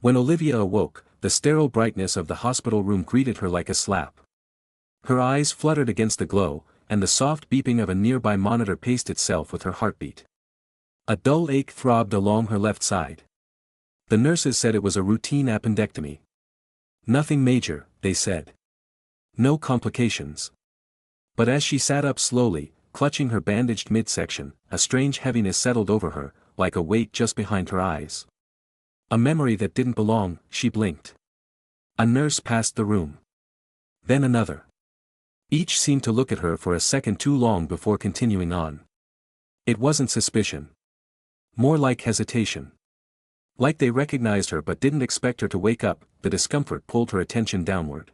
When Olivia awoke, the sterile brightness of the hospital room greeted her like a slap. Her eyes fluttered against the glow, and the soft beeping of a nearby monitor paced itself with her heartbeat. A dull ache throbbed along her left side. The nurses said it was a routine appendectomy. Nothing major, they said. No complications. But as she sat up slowly, clutching her bandaged midsection, a strange heaviness settled over her, like a weight just behind her eyes. A memory that didn't belong. She blinked. A nurse passed the room. Then another. Each seemed to look at her for a second too long before continuing on. It wasn't suspicion. More like hesitation. Like they recognized her but didn't expect her to wake up. The discomfort pulled her attention downward.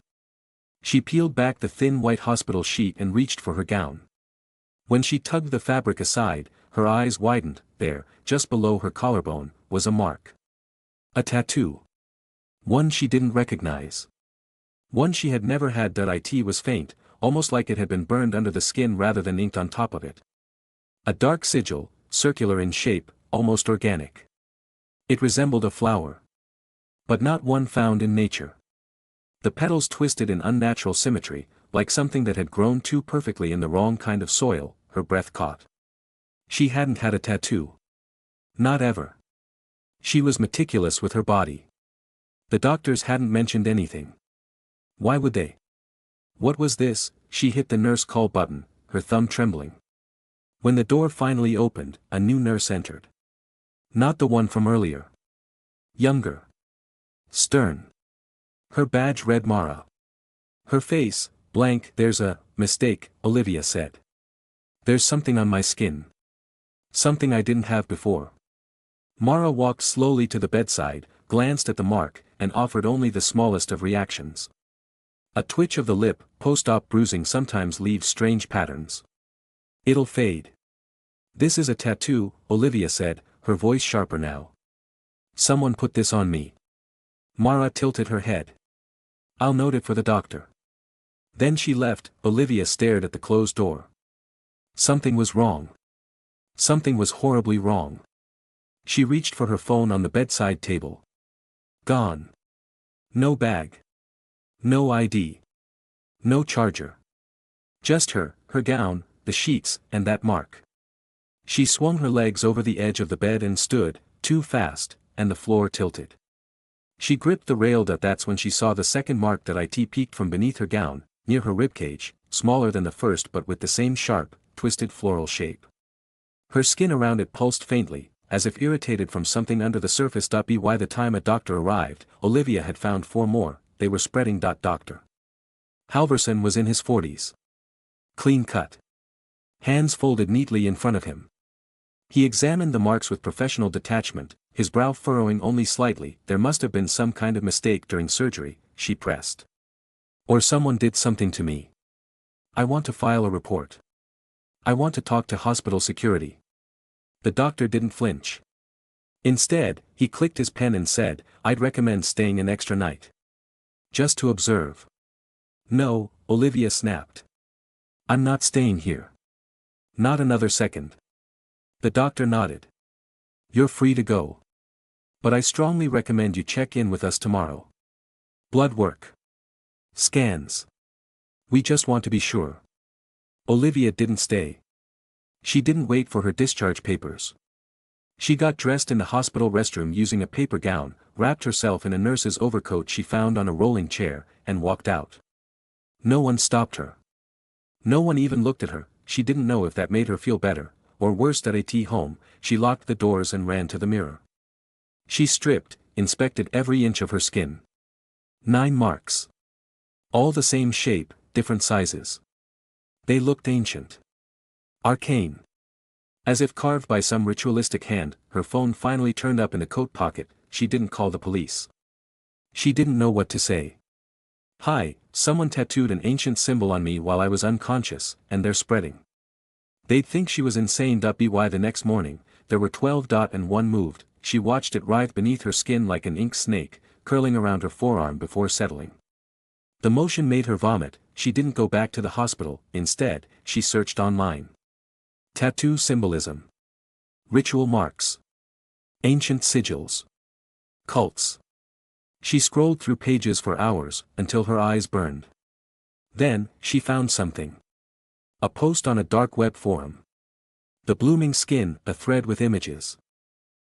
She peeled back the thin white hospital sheet and reached for her gown. When she tugged the fabric aside, her eyes widened. There, just below her collarbone, was a mark. A tattoo. One she didn't recognize. One she had never had. It was faint, almost like it had been burned under the skin rather than inked on top of it. A dark sigil, circular in shape, almost organic. It resembled a flower. But not one found in nature. The petals twisted in unnatural symmetry, like something that had grown too perfectly in the wrong kind of soil. Her breath caught. She hadn't had a tattoo. Not ever. She was meticulous with her body. The doctors hadn't mentioned anything. Why would they? What was this? She hit the nurse call button, her thumb trembling. When the door finally opened, a new nurse entered. Not the one from earlier. Younger. Stern. Her badge read Mara. Her face, blank. There's a mistake, Olivia said. There's something on my skin. Something I didn't have before. Mara walked slowly to the bedside, glanced at the mark, and offered only the smallest of reactions. A twitch of the lip. Post-op bruising sometimes leaves strange patterns. It'll fade. This is a tattoo, Olivia said, her voice sharper now. Someone put this on me. Mara tilted her head. I'll note it for the doctor. Then she left. Olivia stared at the closed door. Something was wrong. Something was horribly wrong. She reached for her phone on the bedside table. Gone. No bag. No ID. No charger. Just her gown, the sheets, and that mark. She swung her legs over the edge of the bed and stood, too fast, and the floor tilted. She gripped the rail. That's when she saw the second mark. It peeked from beneath her gown, near her ribcage, smaller than the first but with the same sharp, twisted floral shape. Her skin around it pulsed faintly, as if irritated from something under the surface. By the time a doctor arrived, Olivia had found 4 more. They were spreading. Dr. Halverson was in his 40s. Clean cut. Hands folded neatly in front of him. He examined the marks with professional detachment, his brow furrowing only slightly. There must have been some kind of mistake during surgery, she pressed. Or someone did something to me. I want to file a report. I want to talk to hospital security. The doctor didn't flinch. Instead, he clicked his pen and said, I'd recommend staying an extra night. Just to observe. No, Olivia snapped. I'm not staying here. Not another second. The doctor nodded. You're free to go. But I strongly recommend you check in with us tomorrow. Blood work. Scans. We just want to be sure. Olivia didn't stay. She didn't wait for her discharge papers. She got dressed in the hospital restroom using a paper gown, wrapped herself in a nurse's overcoat she found on a rolling chair, and walked out. No one stopped her. No one even looked at her. She didn't know if that made her feel better, or worse. At home, she locked the doors and ran to the mirror. She stripped, inspected every inch of her skin. 9 marks. All the same shape, different sizes. They looked ancient. Arcane. As if carved by some ritualistic hand. Her phone finally turned up in the coat pocket. She didn't call the police. She didn't know what to say. Hi, someone tattooed an ancient symbol on me while I was unconscious, and they're spreading. They'd think she was insane. By the next morning, there were 12. And one moved. She watched it writhe beneath her skin like an ink snake, curling around her forearm before settling. The motion made her vomit. She didn't go back to the hospital. Instead, she searched online. Tattoo symbolism. Ritual marks. Ancient sigils. Cults. She scrolled through pages for hours, until her eyes burned. Then, she found something. A post on a dark web forum. The blooming skin, a thread with images.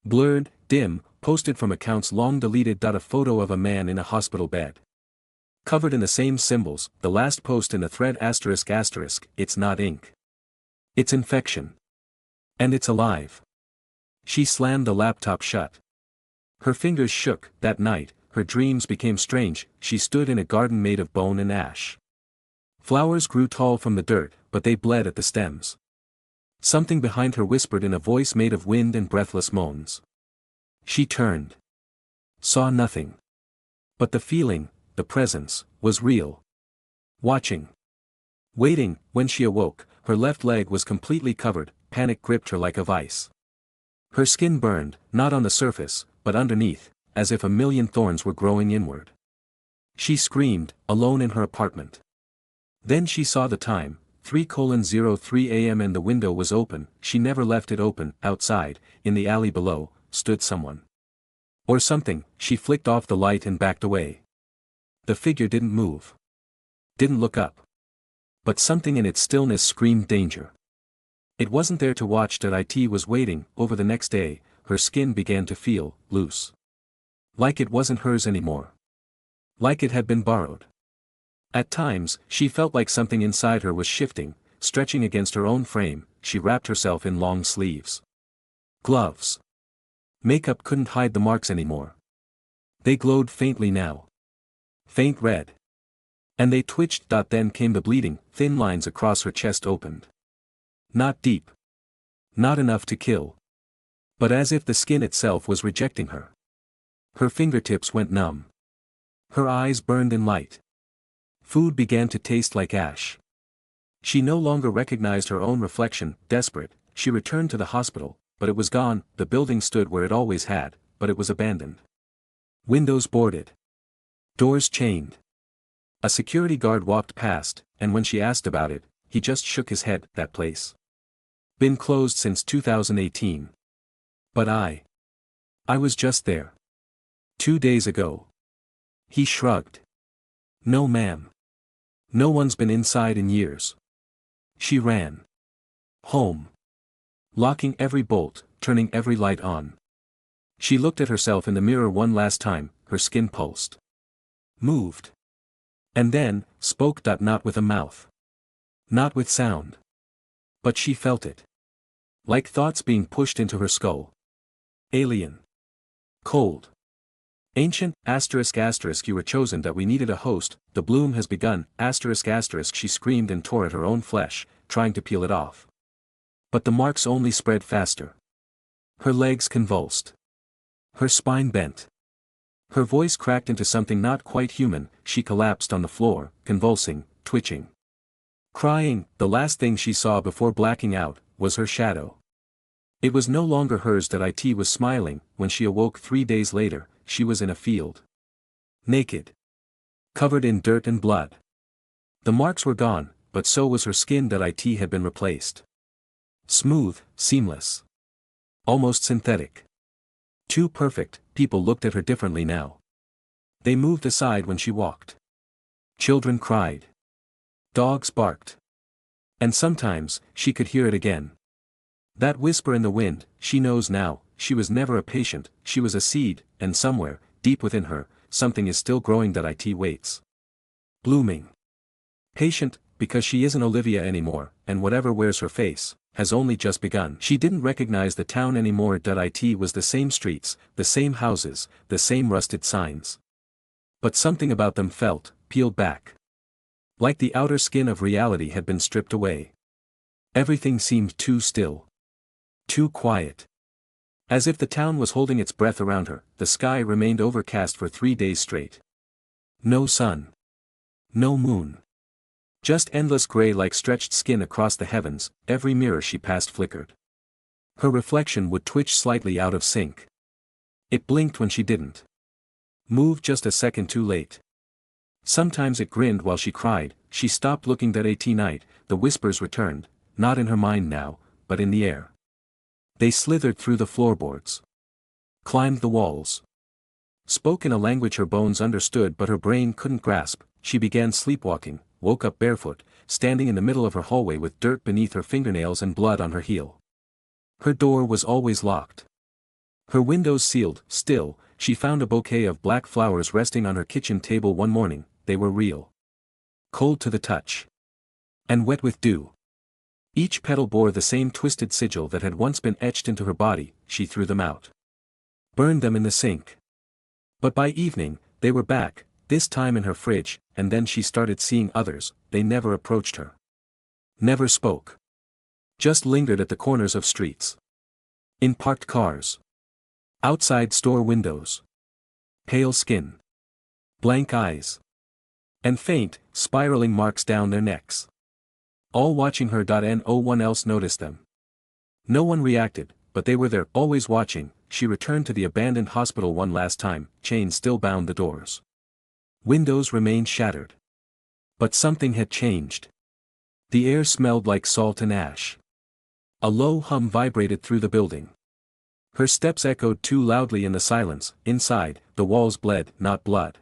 Blurred, dim, posted from accounts long deleted. A photo of a man in a hospital bed. Covered in the same symbols, the last post in the thread ***, it's not ink. It's infection. And it's alive. She slammed the laptop shut. Her fingers shook. That night, her dreams became strange. She stood in a garden made of bone and ash. Flowers grew tall from the dirt, but they bled at the stems. Something behind her whispered in a voice made of wind and breathless moans. She turned. Saw nothing. But the feeling, the presence, was real. Watching. Waiting. When she awoke, her left leg was completely covered. Panic gripped her like a vice. Her skin burned, not on the surface, but underneath, as if a million thorns were growing inward. She screamed, alone in her apartment. Then she saw the time, 3:03 a.m. and the window was open. She never left it open. Outside, in the alley below, stood someone. Or something. She flicked off the light and backed away. The figure didn't move. Didn't look up. But something in its stillness screamed danger. It wasn't there to watch. It was waiting. Over the next day, her skin began to feel loose. Like it wasn't hers anymore. Like it had been borrowed. At times, she felt like something inside her was shifting, stretching against her own frame. She wrapped herself in long sleeves. Gloves. Makeup couldn't hide the marks anymore. They glowed faintly now. Faint red. And they twitched. Then came the bleeding. Thin lines across her chest opened. Not deep. Not enough to kill. But as if the skin itself was rejecting her. Her fingertips went numb. Her eyes burned in light. Food began to taste like ash. She no longer recognized her own reflection. Desperate, she returned to the hospital, but it was gone. The building stood where it always had, but it was abandoned. Windows boarded. Doors chained. A security guard walked past, and when she asked about it, he just shook his head. That place. Been closed since 2018. But I was just there. 2 days ago. He shrugged. No ma'am. No one's been inside in years. She ran. Home. Locking every bolt, turning every light on. She looked at herself in the mirror one last time. Her skin pulsed. Moved. And then, spoke. Not with a mouth. Not with sound. But she felt it. Like thoughts being pushed into her skull. Alien. Cold. Ancient, ***, you were chosen. We needed a host, the bloom has begun, ***, she screamed and tore at her own flesh, trying to peel it off. But the marks only spread faster. Her legs convulsed. Her spine bent. Her voice cracked into something not quite human. She collapsed on the floor, convulsing, twitching. Crying. The last thing she saw before blacking out, was her shadow. It was no longer hers. It was smiling. When she awoke 3 days later, she was in a field. Naked. Covered in dirt and blood. The marks were gone, but so was her skin. It had been replaced. Smooth, seamless. Almost synthetic. Too perfect. People looked at her differently now. They moved aside when she walked. Children cried. Dogs barked. And sometimes, she could hear it again. That whisper in the wind. She knows now, she was never a patient, she was a seed, and somewhere, deep within her, something is still growing. It waits. Blooming. Patient, because she isn't Olivia anymore, and whatever wears her face, has only just begun. She didn't recognize the town anymore. It was the same streets, the same houses, the same rusted signs. But something about them felt, peeled back. Like the outer skin of reality had been stripped away. Everything seemed too still. Too quiet. As if the town was holding its breath around her. The sky remained overcast for 3 days straight. No sun. No moon. Just endless gray like stretched skin across the heavens. Every mirror she passed flickered. Her reflection would twitch slightly out of sync. It blinked when she didn't. Moved just a second too late. Sometimes it grinned while she cried. She stopped looking. At night, the whispers returned, not in her mind now, but in the air. They slithered through the floorboards. Climbed the walls. Spoke in a language her bones understood but her brain couldn't grasp. She began sleepwalking, woke up barefoot, standing in the middle of her hallway with dirt beneath her fingernails and blood on her heel. Her door was always locked. Her windows sealed. Still, she found a bouquet of black flowers resting on her kitchen table one morning. They were real. Cold to the touch. And wet with dew. Each petal bore the same twisted sigil that had once been etched into her body. She threw them out. Burned them in the sink. But by evening, they were back, this time in her fridge, and then she started seeing others. They never approached her. Never spoke. Just lingered at the corners of streets. In parked cars. Outside store windows. Pale skin. Blank eyes. And faint, spiraling marks down their necks. All watching her. No one else noticed them. No one reacted, but they were there, always watching. She returned to the abandoned hospital one last time. Chains still bound the doors. Windows remained shattered. But something had changed. The air smelled like salt and ash. A low hum vibrated through the building. Her steps echoed too loudly in the silence. Inside, the walls bled, not blood.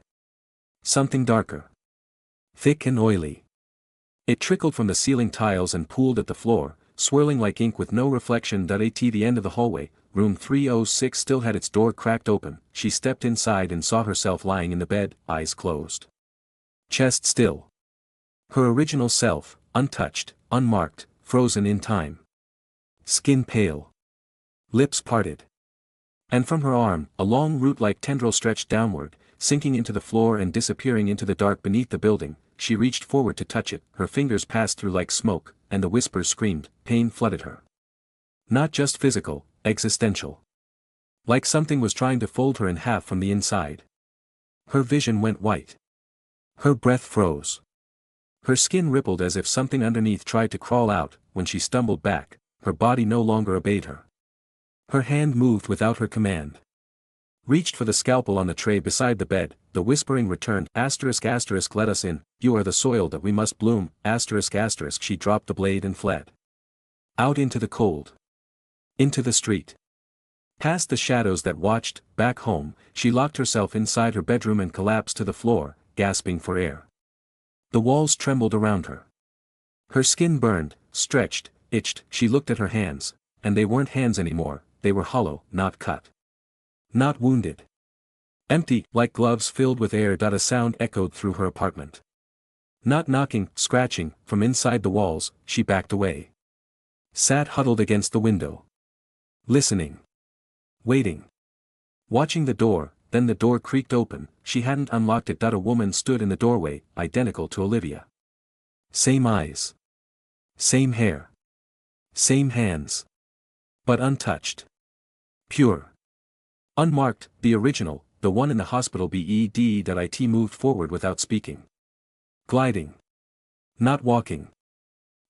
Something darker. Thick and oily. It trickled from the ceiling tiles and pooled at the floor, swirling like ink with no reflection. At the end of the hallway, room 306 still had its door cracked open. She stepped inside and saw herself lying in the bed, eyes closed. Chest still. Her original self, untouched, unmarked, frozen in time. Skin pale. Lips parted. And from her arm, a long root-like tendril stretched downward, sinking into the floor and disappearing into the dark beneath the building. She reached forward to touch it, her fingers passed through like smoke, and the whispers screamed. Pain flooded her. Not just physical, existential. Like something was trying to fold her in half from the inside. Her vision went white. Her breath froze. Her skin rippled as if something underneath tried to crawl out. When she stumbled back, her body no longer obeyed her. Her hand moved without her command. Reached for the scalpel on the tray beside the bed. The whispering returned. ****, let us in, you are the soil that we must bloom. ***. She dropped the blade and fled. Out into the cold. Into the street. Past the shadows that watched. Back home, she locked herself inside her bedroom and collapsed to the floor, gasping for air. The walls trembled around her. Her skin burned, stretched, itched. She looked at her hands, and they weren't hands anymore. They were hollow, not cut. Not wounded. Empty, like gloves filled with air. A sound echoed through her apartment. Not knocking, scratching. From inside the walls. She backed away. Sat huddled against the window. Listening. Waiting. Watching the door. Then the door creaked open. She hadn't unlocked it. A woman stood in the doorway, identical to Olivia. Same eyes. Same hair. Same hands. But untouched. Pure. Unmarked, the original, the one in the hospital. It moved forward without speaking. Gliding. Not walking.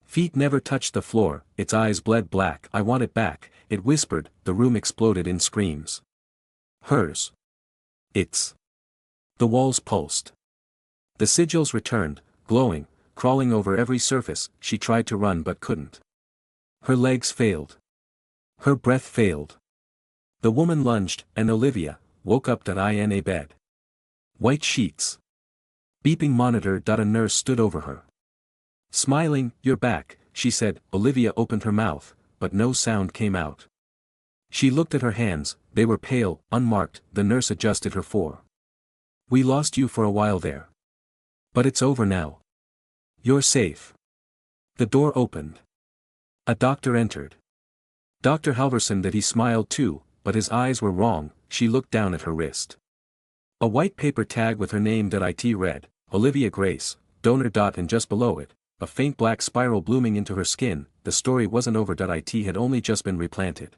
Feet never touched the floor. Its eyes bled black. I want it back, it whispered. The room exploded in screams. Hers. Its. The walls pulsed. The sigils returned, glowing, crawling over every surface. She tried to run but couldn't. Her legs failed. Her breath failed. The woman lunged, and Olivia woke up in a bed. White sheets. Beeping monitor. A nurse stood over her. Smiling. You're back, she said. Olivia opened her mouth, but no sound came out. She looked at her hands. They were pale, unmarked. The nurse adjusted her fore. We lost you for a while there. But it's over now. You're safe. The door opened. A doctor entered. Dr. Halverson. He smiled too, but his eyes were wrong. She looked down at her wrist. A white paper tag with her name. It read, Olivia Grace, donor. And just below it, a faint black spiral blooming into her skin. The story wasn't over. It had only just been replanted.